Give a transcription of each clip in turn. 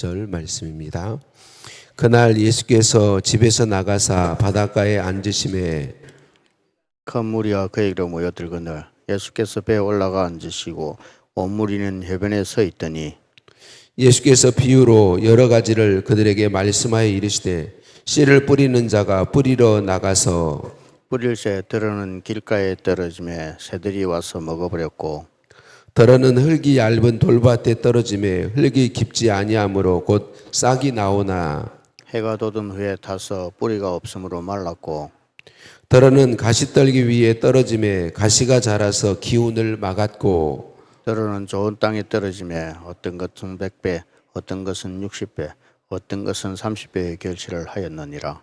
절 말씀입니다. 그날 예수께서 집에서 나가사 바닷가에 앉으심에 큰 무리가 그에게로 모여들거늘 예수께서 배에 올라가 앉으시고 온 무리는 해변에 서 있더니 예수께서 비유로 여러 가지를 그들에게 말씀하여 이르시되 씨를 뿌리는 자가 뿌리러 나가서 뿌릴새 들어는 길가에 떨어짐에 새들이 와서 먹어버렸고 더러는 흙이 얇은 돌밭에 떨어짐에 흙이 깊지 아니하므로 곧 싹이 나오나 해가 돋은 후에 타서 뿌리가 없으므로 말랐고 더러는 가시떨기 위에 떨어짐에 가시가 자라서 기운을 막았고 들어는 좋은 땅에 떨어짐에 어떤 것은 100배 어떤 것은 60배 어떤 것은 30배의 결실을 하였느니라.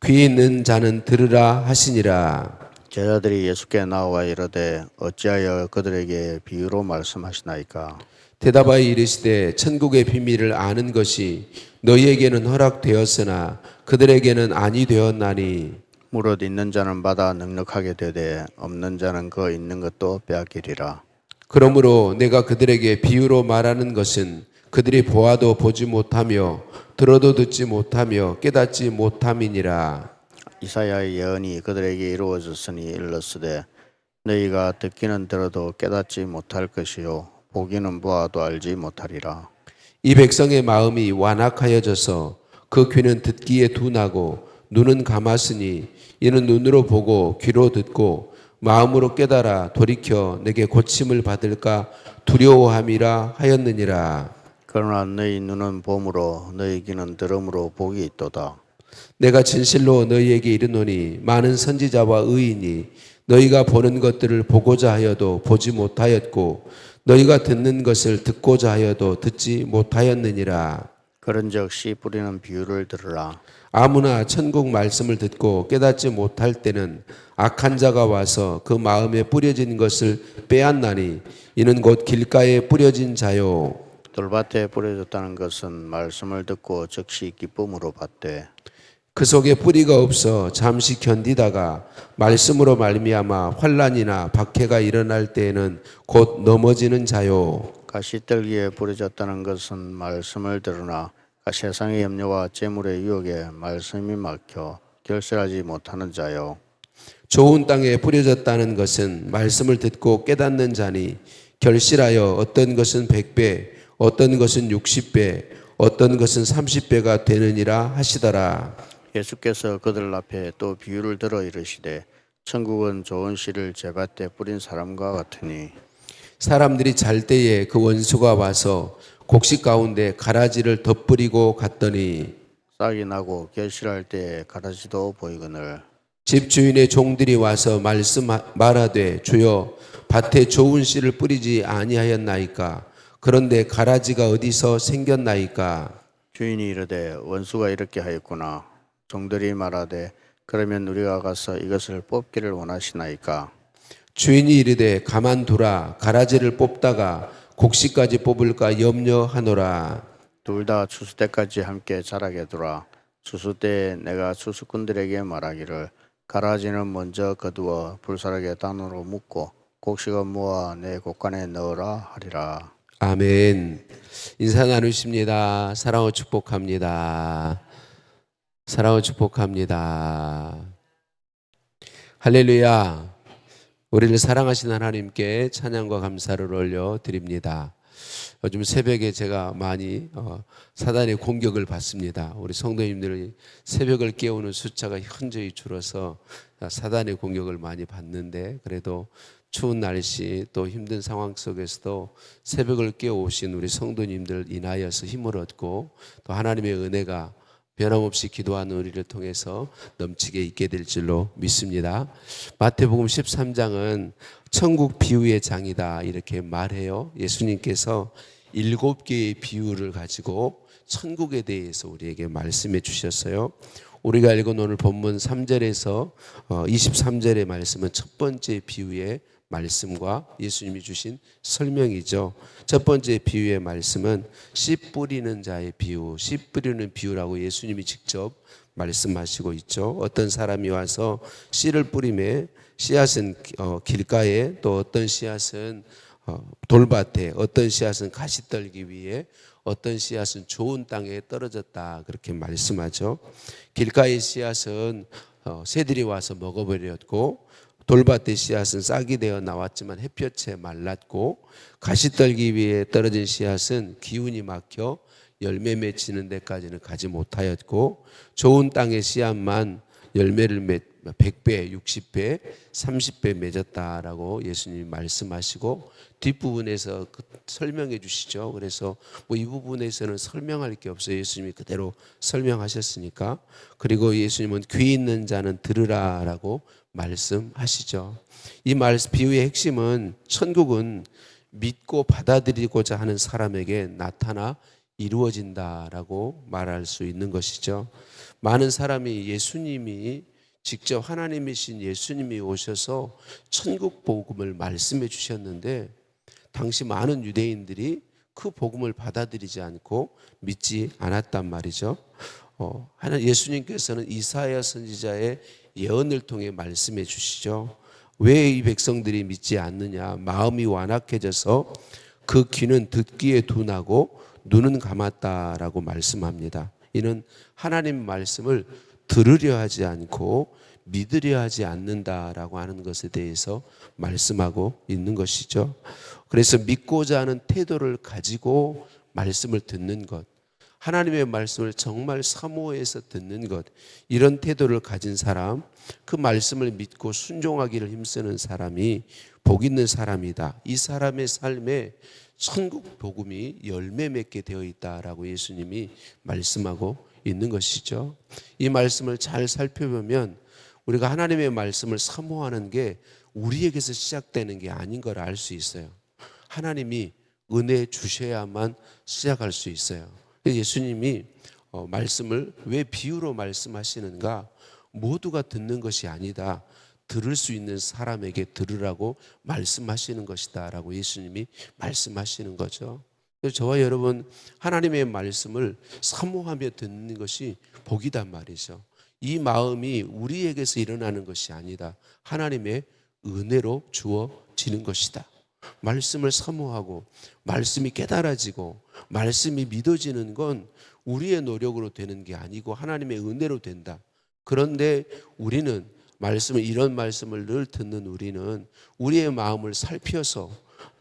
귀 있는 자는 들으라 하시니라. 제자들이 예수께 나와 이르되 어찌하여 그들에게 비유로 말씀하시나이까. 대답하여 이르시되 천국의 비밀을 아는 것이 너희에게는 허락되었으나 그들에게는 아니 되었나니 무릇 있는 자는 받아 넉넉하게 되되 없는 자는 그 있는 것도 빼앗기리라. 그러므로 내가 그들에게 비유로 말하는 것은 그들이 보아도 보지 못하며 들어도 듣지 못하며 깨닫지 못함이니라. 이사야의 예언이 그들에게 이루어졌으니 일렀으되 너희가 듣기는 들어도 깨닫지 못할 것이요 보기는 보아도 알지 못하리라. 이 백성의 마음이 완악하여져서 그 귀는 듣기에 둔하고 눈은 감았으니 이는 눈으로 보고 귀로 듣고 마음으로 깨달아 돌이켜 내게 고침을 받을까 두려워함이라 하였느니라. 그러나 너희 눈은 봄으로 너희 귀는 들음으로 복이 있도다. 내가 진실로 너희에게 이르노니 많은 선지자와 의인이 너희가 보는 것들을 보고자 하여도 보지 못하였고 너희가 듣는 것을 듣고자 하여도 듣지 못하였느니라. 그런즉 씨 뿌리는 비유를 들으라. 아무나 천국 말씀을 듣고 깨닫지 못할 때는 악한 자가 와서 그 마음에 뿌려진 것을 빼앗나니 이는 곧 길가에 뿌려진 자요 돌밭에 뿌려졌다는 것은 말씀을 듣고 즉시 기쁨으로 받되 그 속에 뿌리가 없어 잠시 견디다가 말씀으로 말미암아 환난이나 박해가 일어날 때에는 곧 넘어지는 자요 가시떨기에 뿌려졌다는 것은 말씀을 들으나 세상의 염려와 재물의 유혹에 말씀이 막혀 결실하지 못하는 자요. 좋은 땅에 뿌려졌다는 것은 말씀을 듣고 깨닫는 자니 결실하여 어떤 것은 100배 어떤 것은 60배 어떤 것은 30배가 되느니라 하시더라. 예수께서 그들 앞에 또 비유를 들어 이르시되 천국은 좋은 씨를 제밭에 뿌린 사람과 같으니 사람들이 잘 때에 그 원수가 와서 곡식 가운데 가라지를 덧뿌리고 갔더니 싹이 나고 결실할 때에 가라지도 보이거늘 집 주인의 종들이 와서 말하되 주여 밭에 좋은 씨를 뿌리지 아니하였나이까 그런데 가라지가 어디서 생겼나이까 주인이 이르되 원수가 이렇게 하였구나. 종들이 말하되 그러면 우리가 가서 이것을 뽑기를 원하시나이까. 주인이 이르되 가만두라 가라지를 뽑다가 곡식까지 뽑을까 염려하노라. 둘 다 추수 때까지 함께 자라게 두라. 추수 때에 내가 추수꾼들에게 말하기를 가라지는 먼저 거두어 불사르게 단으로 묶고 곡식은 모아 내 곡간에 넣으라 하리라. 아멘. 인사 나누십니다. 사랑하고 축복합니다. 사랑하고 축복합니다. 할렐루야. 우리를 사랑하시는 하나님께 찬양과 감사를 올려드립니다. 요즘 새벽에 제가 많이 사단의 공격을 받습니다. 우리 성도님들이 새벽을 깨우는 숫자가 현저히 줄어서 사단의 공격을 많이 받는데 그래도 추운 날씨 또 힘든 상황 속에서도 새벽을 깨우신 우리 성도님들 인하여서 힘을 얻고 또 하나님의 은혜가 변함없이 기도하는 우리를 통해서 넘치게 있게 될 줄로 믿습니다. 마태복음 13장은 천국 비유의 장이다 이렇게 말해요. 예수님께서 7개의 비유를 가지고 천국에 대해서 우리에게 말씀해 주셨어요. 우리가 읽은 오늘 본문 3절에서 23절의 말씀은 첫 번째 비유의 말씀과 예수님이 주신 설명이죠. 첫 번째 비유의 말씀은 씨 뿌리는 자의 비유, 씨 뿌리는 비유라고 예수님이 직접 말씀하시고 있죠. 어떤 사람이 와서 씨를 뿌리매 씨앗은 길가에 또 어떤 씨앗은 돌밭에, 어떤 씨앗은 가시 떨기 위해, 어떤 씨앗은 좋은 땅에 떨어졌다, 그렇게 말씀하죠. 길가의 씨앗은 새들이 와서 먹어버렸고, 돌밭의 씨앗은 싹이 되어 나왔지만 햇볕에 말랐고, 가시 떨기 위해 떨어진 씨앗은 기운이 막혀 열매 맺히는 데까지는 가지 못하였고, 좋은 땅의 씨앗만 열매를 100배, 60배, 30배 맺었다라고 예수님이 말씀하시고, 뒷부분에서 설명해 주시죠. 그래서 뭐 이 부분에서는 설명할 게 없어요. 예수님이 그대로 설명하셨으니까. 그리고 예수님은 귀 있는 자는 들으라라고 말씀하시죠. 이 비유의 핵심은, 천국은 믿고 받아들이고자 하는 사람에게 나타나 이루어진다라고 말할 수 있는 것이죠. 많은 사람이 예수님이 직접 하나님이신 예수님이 오셔서 천국 복음을 말씀해 주셨는데, 당시 많은 유대인들이 그 복음을 받아들이지 않고 믿지 않았단 말이죠. 예수님께서는 이사야 선지자의 예언을 통해 말씀해 주시죠. 왜 이 백성들이 믿지 않느냐? 마음이 완악해져서 그 귀는 듣기에 둔하고 눈은 감았다라고 말씀합니다. 이는 하나님 말씀을 들으려 하지 않고 믿으려 하지 않는다라고 하는 것에 대해서 말씀하고 있는 것이죠. 그래서 믿고자 하는 태도를 가지고 말씀을 듣는 것, 하나님의 말씀을 정말 사모해서 듣는 것, 이런 태도를 가진 사람, 그 말씀을 믿고 순종하기를 힘쓰는 사람이 복 있는 사람이다. 이 사람의 삶에 천국 복음이 열매 맺게 되어 있다라고 예수님이 말씀하고 있는 것이죠. 이 말씀을 잘 살펴보면 우리가 하나님의 말씀을 사모하는 게 우리에게서 시작되는 게 아닌 걸 알 수 있어요. 하나님이 은혜 주셔야만 시작할 수 있어요. 예수님이 말씀을 왜 비유로 말씀하시는가? 모두가 듣는 것이 아니다. 들을 수 있는 사람에게 들으라고 말씀하시는 것이다 라고 예수님이 말씀하시는 거죠. 그래서 저와 여러분, 하나님의 말씀을 사모하며 듣는 것이 복이단 말이죠. 이 마음이 우리에게서 일어나는 것이 아니다. 하나님의 은혜로 주어지는 것이다. 말씀을 사모하고 말씀이 깨달아지고 말씀이 믿어지는 건 우리의 노력으로 되는 게 아니고 하나님의 은혜로 된다. 그런데 우리는 이런 말씀을 늘 듣는 우리는 우리의 마음을 살펴서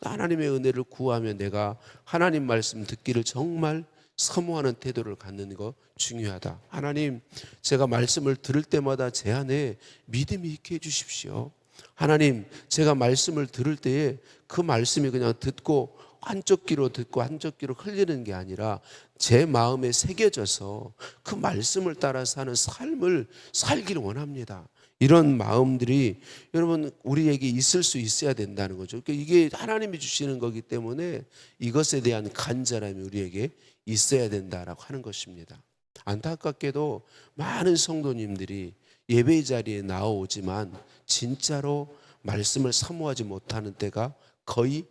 하나님의 은혜를 구하며 내가 하나님 말씀 듣기를 정말 사모하는 태도를 갖는 거 중요하다. 하나님, 제가 말씀을 들을 때마다 제 안에 믿음이 있게 해주십시오. 하나님, 제가 말씀을 들을 때에 그 말씀이 그냥 듣고 한쪽 귀로 듣고 한쪽 귀로 흘리는 게 아니라 제 마음에 새겨져서 그 말씀을 따라 사는 삶을 살기를 원합니다. 이런 마음들이 여러분 우리에게 있을 수 있어야 된다는 거죠. 그러니까 이게 하나님이 주시는 거기 때문에 이것에 대한 간절함이 우리에게 있어야 된다라고 하는 것입니다. 안타깝게도 많은 성도님들이 예배 자리에 나오지만 진짜로 말씀을 사모하지 못하는 때가 거의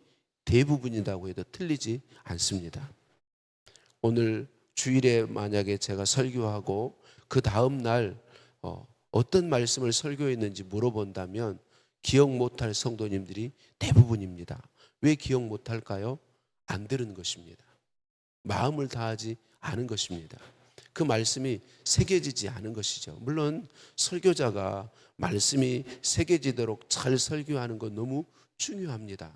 대부분이라고 해도 틀리지 않습니다. 오늘 주일에 만약에 제가 설교하고 그 다음 날 어떤 말씀을 설교했는지 물어본다면 기억 못할 성도님들이 대부분입니다. 왜 기억 못할까요? 안 들은 것입니다. 마음을 다하지 않은 것입니다. 그 말씀이 새겨지지 않은 것이죠. 물론 설교자가 말씀이 새겨지도록 잘 설교하는 건 너무 중요합니다.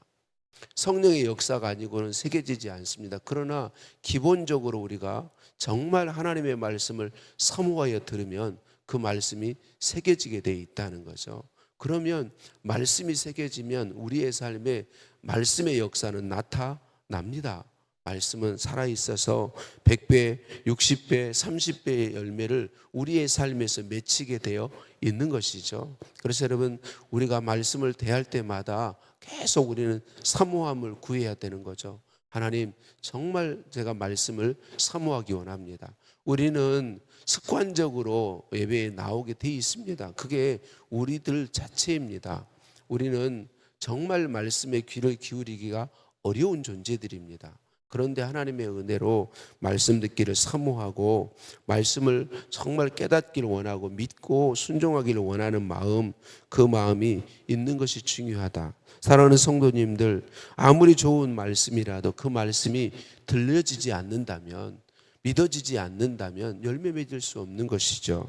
성령의 역사가 아니고는 새겨지지 않습니다. 그러나 기본적으로 우리가 정말 하나님의 말씀을 사모하여 들으면 그 말씀이 새겨지게 돼 있다는 거죠. 그러면 말씀이 새겨지면 우리의 삶에 말씀의 역사는 나타납니다. 말씀은 살아있어서 100배, 60배, 30배의 열매를 우리의 삶에서 맺히게 되어 있는 것이죠. 그래서 여러분, 우리가 말씀을 대할 때마다 계속 우리는 사모함을 구해야 되는 거죠. 하나님, 정말 제가 말씀을 사모하기 원합니다. 우리는 습관적으로 예배에 나오게 돼 있습니다. 그게 우리들 자체입니다. 우리는 정말 말씀에 귀를 기울이기가 어려운 존재들입니다. 그런데 하나님의 은혜로 말씀 듣기를 사모하고 말씀을 정말 깨닫기를 원하고 믿고 순종하기를 원하는 마음, 그 마음이 있는 것이 중요하다. 사랑하는 성도님들, 아무리 좋은 말씀이라도 그 말씀이 들려지지 않는다면, 믿어지지 않는다면 열매 맺을 수 없는 것이죠.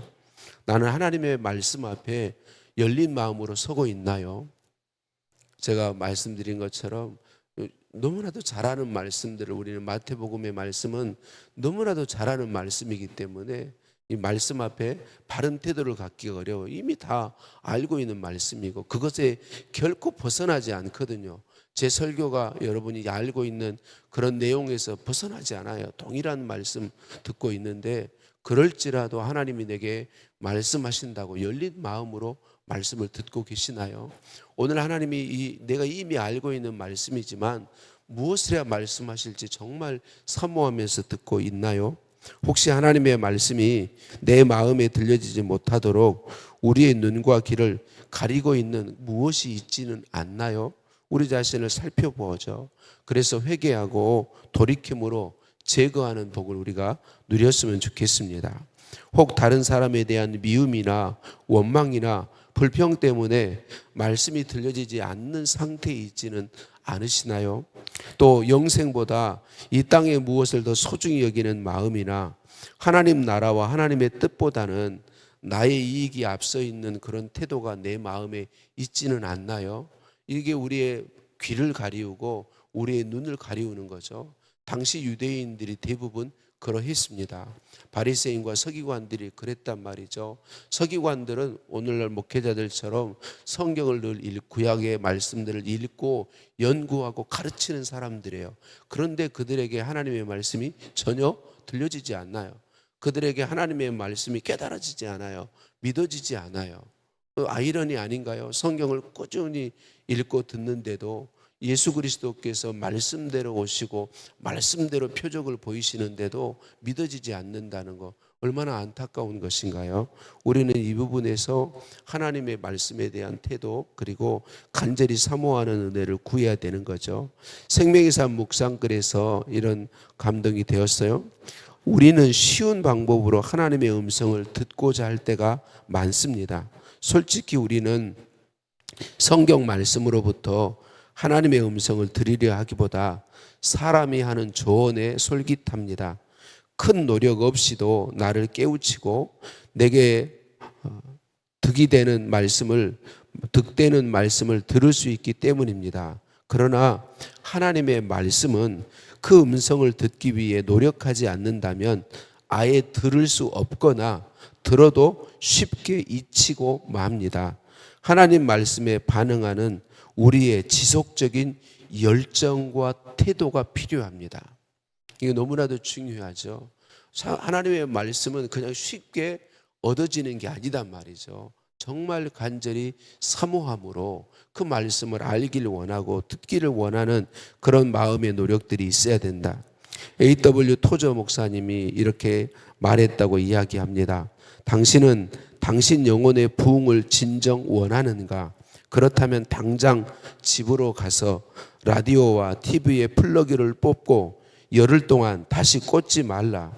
나는 하나님의 말씀 앞에 열린 마음으로 서고 있나요? 제가 말씀드린 것처럼 너무나도 잘하는 말씀들을, 우리는 마태복음의 말씀은 너무나도 잘하는 말씀이기 때문에 이 말씀 앞에 바른 태도를 갖기가 어려워요. 이미 다 알고 있는 말씀이고 그것에 결코 벗어나지 않거든요. 제 설교가 여러분이 알고 있는 그런 내용에서 벗어나지 않아요. 동일한 말씀 듣고 있는데, 그럴지라도 하나님이 내게 말씀하신다고 열린 마음으로 말씀을 듣고 계시나요? 오늘 하나님이 내가 이미 알고 있는 말씀이지만 무엇을 해야 말씀하실지 정말 사모하면서 듣고 있나요? 혹시 하나님의 말씀이 내 마음에 들려지지 못하도록 우리의 눈과 귀를 가리고 있는 무엇이 있지는 않나요? 우리 자신을 살펴보죠. 그래서 회개하고 돌이킴으로 제거하는 복을 우리가 누렸으면 좋겠습니다. 혹 다른 사람에 대한 미움이나 원망이나 불평 때문에 말씀이 들려지지 않는 상태에 있지는 않으시나요? 또 영생보다 이 땅의 무엇을 더 소중히 여기는 마음이나 하나님 나라와 하나님의 뜻보다는 나의 이익이 앞서 있는 그런 태도가 내 마음에 있지는 않나요? 이게 우리의 귀를 가리우고 우리의 눈을 가리우는 거죠. 당시 유대인들이 대부분 그러했습니다. 바리새인과 서기관들이 그랬단 말이죠. 서기관들은 오늘날 목회자들처럼 성경을 늘 구약의 말씀들을 읽고 연구하고 가르치는 사람들이에요. 그런데 그들에게 하나님의 말씀이 전혀 들려지지 않나요? 그들에게 하나님의 말씀이 깨달아지지 않아요. 믿어지지 않아요. 아이러니 아닌가요? 성경을 꾸준히 읽고 듣는데도 예수 그리스도께서 말씀대로 오시고 말씀대로 표적을 보이시는데도 믿어지지 않는다는 것, 얼마나 안타까운 것인가요? 우리는 이 부분에서 하나님의 말씀에 대한 태도, 그리고 간절히 사모하는 은혜를 구해야 되는 거죠. 생명의 삶 묵상글에서 이런 감동이 되었어요. 우리는 쉬운 방법으로 하나님의 음성을 듣고자 할 때가 많습니다. 솔직히 우리는 성경 말씀으로부터 하나님의 음성을 들으려 하기보다 사람이 하는 조언에 솔깃합니다. 큰 노력 없이도 나를 깨우치고 내게 득이 되는 말씀을, 득되는 말씀을 들을 수 있기 때문입니다. 그러나 하나님의 말씀은 그 음성을 듣기 위해 노력하지 않는다면 아예 들을 수 없거나 들어도 쉽게 잊히고 맙니다. 하나님 말씀에 반응하는 우리의 지속적인 열정과 태도가 필요합니다. 이게 너무나도 중요하죠. 하나님의 말씀은 그냥 쉽게 얻어지는 게 아니단 말이죠. 정말 간절히 사모함으로 그 말씀을 알기를 원하고 듣기를 원하는 그런 마음의 노력들이 있어야 된다. A.W. 토저 목사님이 이렇게 말했다고 이야기합니다. 당신은 당신 영혼의 부흥을 진정 원하는가? 그렇다면 당장 집으로 가서 라디오와 TV의 플러그를 뽑고 열흘 동안 다시 꽂지 말라.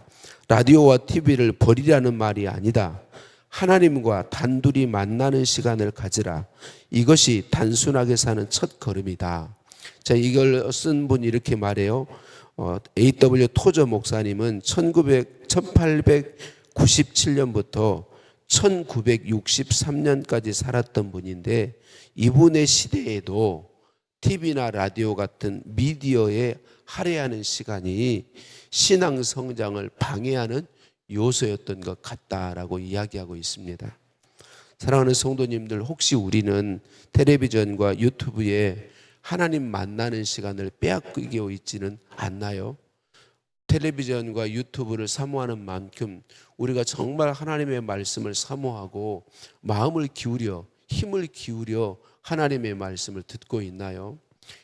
라디오와 TV를 버리라는 말이 아니다. 하나님과 단둘이 만나는 시간을 가지라. 이것이 단순하게 사는 첫 걸음이다. 자, 이걸 쓴 분이 이렇게 말해요. A.W. 토저 목사님은 1897년부터 1963년까지 살았던 분인데, 이분의 시대에도 TV나 라디오 같은 미디어에 할애하는 시간이 신앙 성장을 방해하는 요소였던 것 같다라고 이야기하고 있습니다. 사랑하는 성도님들, 혹시 우리는 텔레비전과 유튜브에 하나님 만나는 시간을 빼앗기고 있지는 않나요? 텔레비전과 유튜브를 사모하는 만큼 우리가 정말 하나님의 말씀을 사모하고 마음을 기울여, 힘을 기울여 하나님의 말씀을 듣고 있나요?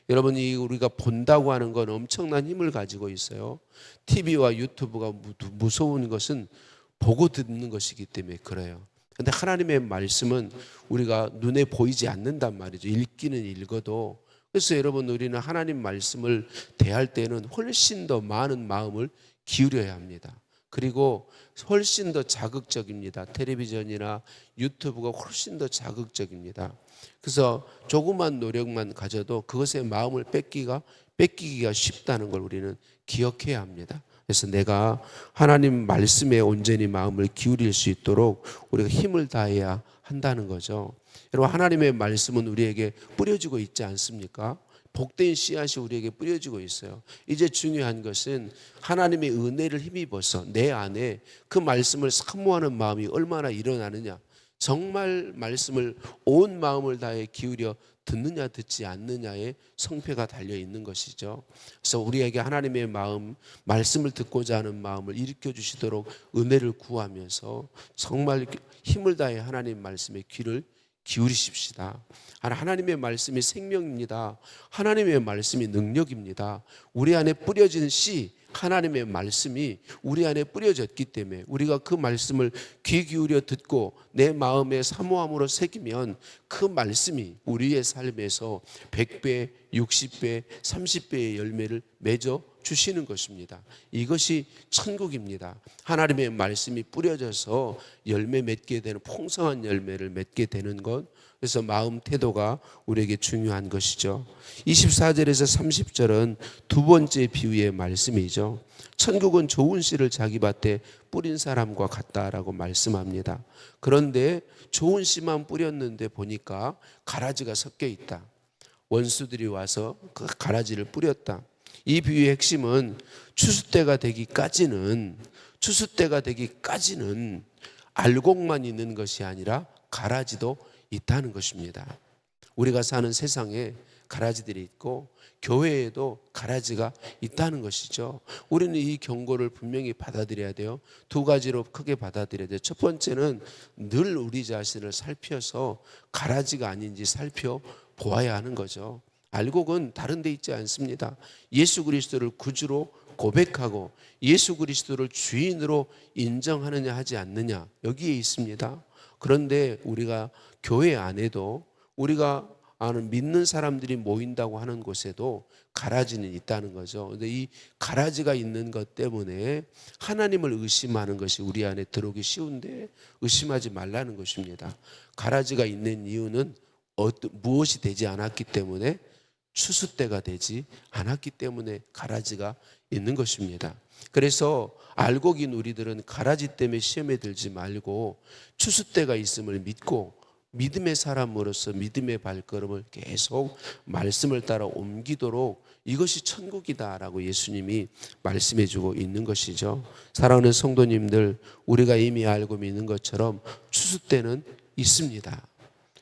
여러분, 우리가 본다고 하는 건 엄청난 힘을 가지고 있어요. TV와 유튜브가 무서운 것은 보고 듣는 것이기 때문에 그래요. 그런데 하나님의 말씀은 우리가 눈에 보이지 않는단 말이죠. 읽기는 읽어도 그래서 여러분, 우리는 하나님 말씀을 대할 때는 훨씬 더 많은 마음을 기울여야 합니다. 그리고 훨씬 더 자극적입니다. 텔레비전이나 유튜브가 훨씬 더 자극적입니다. 그래서 조그만 노력만 가져도 그것의 마음을 뺏기기가 쉽다는 걸 우리는 기억해야 합니다. 그래서 내가 하나님 말씀에 온전히 마음을 기울일 수 있도록 우리가 힘을 다해야 한다는 거죠. 여러분, 하나님의 말씀은 우리에게 뿌려지고 있지 않습니까? 복된 씨앗이 우리에게 뿌려지고 있어요. 이제 중요한 것은 하나님의 은혜를 힘입어서 내 안에 그 말씀을 사모하는 마음이 얼마나 일어나느냐, 정말 말씀을 온 마음을 다해 기울여 듣느냐 듣지 않느냐에 성패가 달려 있는 것이죠. 그래서 우리에게 하나님의 마음, 말씀을 듣고자 하는 마음을 일으켜 주시도록 은혜를 구하면서 정말 힘을 다해 하나님 말씀에 귀를 기울이십시다. 하나님의 말씀이 생명입니다. 하나님의 말씀이 능력입니다. 우리 안에 뿌려진 씨, 하나님의 말씀이 우리 안에 뿌려졌기 때문에 우리가 그 말씀을 귀 기울여 듣고 내 마음에 사모함으로 새기면 그 말씀이 우리의 삶에서 100배, 60배, 30배의 열매를 맺어 주시는 것입니다. 이것이 천국입니다. 하나님의 말씀이 뿌려져서 열매 맺게 되는, 풍성한 열매를 맺게 되는 것. 그래서 마음 태도가 우리에게 중요한 것이죠. 24절에서 30절은 두 번째 비유의 말씀이죠. 천국은 좋은 씨를 자기 밭에 뿌린 사람과 같다라고 말씀합니다. 그런데 좋은 씨만 뿌렸는데 보니까 가라지가 섞여 있다. 원수들이 와서 그 가라지를 뿌렸다. 이 비유의 핵심은 추수 때가 되기까지는 알곡만 있는 것이 아니라 가라지도 있다는 것입니다. 우리가 사는 세상에 가라지들이 있고 교회에도 가라지가 있다는 것이죠. 우리는 이 경고를 분명히 받아들여야 돼요. 두 가지로 크게 받아들여야 돼요. 첫 번째는 늘 우리 자신을 살펴서 가라지가 아닌지 살펴보아야 하는 거죠. 알곡은 다른 데 있지 않습니다. 예수 그리스도를 구주로 고백하고 예수 그리스도를 주인으로 인정하느냐 하지 않느냐, 여기에 있습니다. 그런데 우리가 교회 안에도, 우리가 아는 믿는 사람들이 모인다고 하는 곳에도 가라지는 있다는 거죠. 그런데 이 가라지가 있는 것 때문에 하나님을 의심하는 것이 우리 안에 들어오기 쉬운데 의심하지 말라는 것입니다. 가라지가 있는 이유는 무엇이 되지 않았기 때문에, 추수 때가 되지 않았기 때문에 가라지가 있는 것입니다. 그래서 알곡인 우리들은 가라지 때문에 시험에 들지 말고 추수 때가 있음을 믿고 믿음의 사람으로서 믿음의 발걸음을 계속 말씀을 따라 옮기도록, 이것이 천국이다라고 예수님이 말씀해 주고 있는 것이죠. 사랑하는 성도님들, 우리가 이미 알고 믿는 것처럼 추수 때는 있습니다.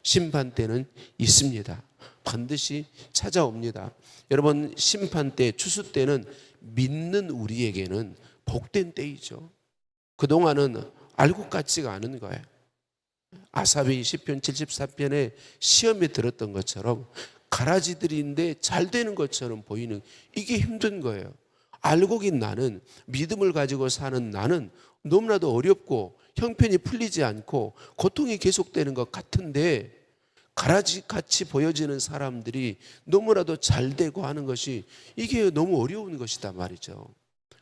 심판 때는 있습니다. 반드시 찾아옵니다. 여러분, 심판 때, 추수 때는 믿는 우리에게는 복된 때이죠. 그동안은 알곡 같지가 않은 거예요. 아삽이 시편 74편에 시험에 들었던 것처럼 가라지들인데 잘 되는 것처럼 보이는, 이게 힘든 거예요. 알곡인 나는, 믿음을 가지고 사는 나는 너무나도 어렵고 형편이 풀리지 않고 고통이 계속되는 것 같은데, 가라지같이 보여지는 사람들이 너무나도 잘 되고 하는 것이, 이게 너무 어려운 것이다 말이죠.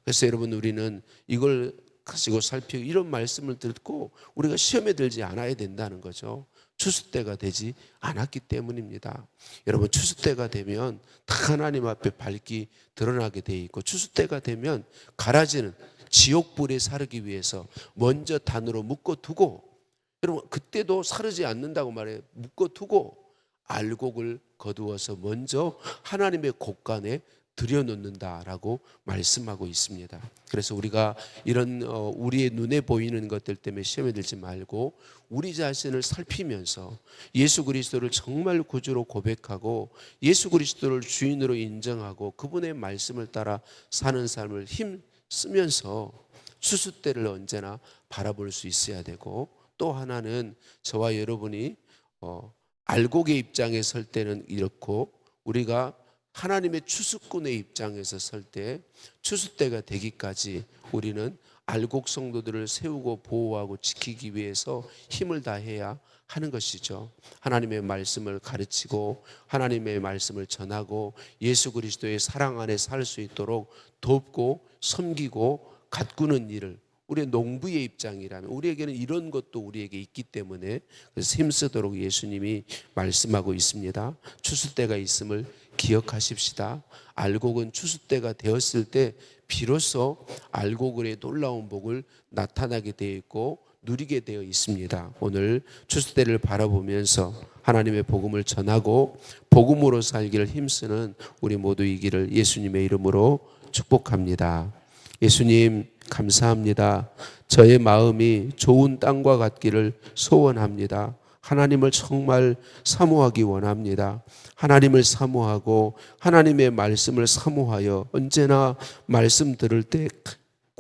그래서 여러분, 우리는 이걸 가지고 살피고 이런 말씀을 듣고 우리가 시험에 들지 않아야 된다는 거죠. 추수 때가 되지 않았기 때문입니다. 여러분, 추수 때가 되면 다 하나님 앞에 밝기 드러나게 돼 있고, 추수 때가 되면 가라지는 지옥불에 사르기 위해서 먼저 단으로 묶어두고, 여러분 그때도 사르지 않는다고 말해요. 묶어두고 알곡을 거두어서 먼저 하나님의 곳간에 들여놓는다라고 말씀하고 있습니다. 그래서 우리가 이런 우리의 눈에 보이는 것들 때문에 시험에 들지 말고 우리 자신을 살피면서 예수 그리스도를 정말 구주로 고백하고 예수 그리스도를 주인으로 인정하고 그분의 말씀을 따라 사는 삶을 힘쓰면서 추수 때를 언제나 바라볼 수 있어야 되고, 또 하나는 저와 여러분이 알곡의 입장에 설 때는 이렇고, 우리가 하나님의 추수꾼의 입장에서 설 때 추수 때가 되기까지 우리는 알곡 성도들을 세우고 보호하고 지키기 위해서 힘을 다해야 하는 것이죠. 하나님의 말씀을 가르치고 하나님의 말씀을 전하고 예수 그리스도의 사랑 안에 살 수 있도록 돕고 섬기고 가꾸는 일을, 우리의 농부의 입장이라면 우리에게는 이런 것도 우리에게 있기 때문에 그래서 힘쓰도록 예수님이 말씀하고 있습니다. 추수 때가 있음을 기억하십시다. 알곡은 추수 때가 되었을 때 비로소 알곡의 놀라운 복을 나타나게 되어 있고 누리게 되어 있습니다. 오늘 추수 때를 바라보면서 하나님의 복음을 전하고 복음으로 살기를 힘쓰는 우리 모두이기를 예수님의 이름으로 축복합니다. 예수님 감사합니다. 저의 마음이 좋은 땅과 같기를 소원합니다. 하나님을 정말 사모하기 원합니다. 하나님을 사모하고 하나님의 말씀을 사모하여 언제나 말씀 들을 때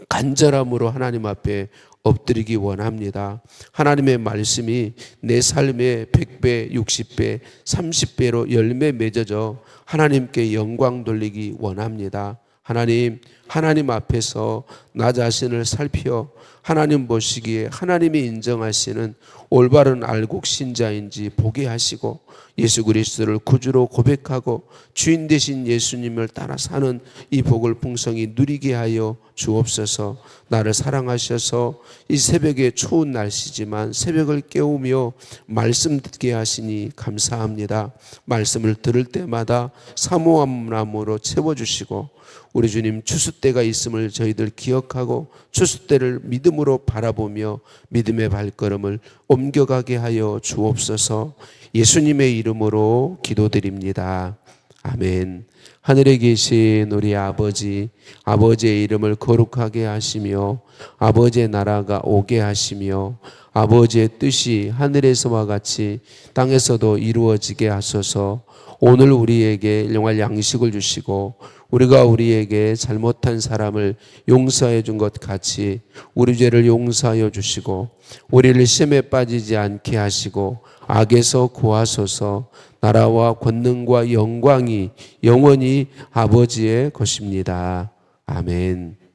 간절함으로 하나님 앞에 엎드리기 원합니다. 하나님의 말씀이 내 삶에 100배, 60배, 30배로 열매 맺어져 하나님께 영광 돌리기 원합니다. 하나님 앞에서 나 자신을 살펴 하나님 보시기에 하나님이 인정하시는 올바른 알곡 신자인지 보게 하시고 예수 그리스도를 구주로 고백하고 주인 되신 예수님을 따라 사는 이 복을 풍성히 누리게 하여 주옵소서. 나를 사랑하셔서 이 새벽에 추운 날씨지만 새벽을 깨우며 말씀 듣게 하시니 감사합니다. 말씀을 들을 때마다 사모함으로 채워주시고 우리 주님 추수 때가 있음을 저희들 기억하고 추수 때를 믿음으로 바라보며 믿음의 발걸음을 옮겨가게 하여 주옵소서. 예수님의 이름으로 기도드립니다. 아멘. 하늘에 계신 우리 아버지, 아버지의 이름을 거룩하게 하시며 아버지의 나라가 오게 하시며 아버지의 뜻이 하늘에서와 같이 땅에서도 이루어지게 하소서. 오늘 우리에게 일용할 양식을 주시고 우리가 우리에게 잘못한 사람을 용서해 준 것 같이 우리 죄를 용서하여 주시고 우리를 시험에 빠지지 않게 하시고 악에서 구하소서. 나라와 권능과 영광이 영원히 아버지의 것입니다. 아멘.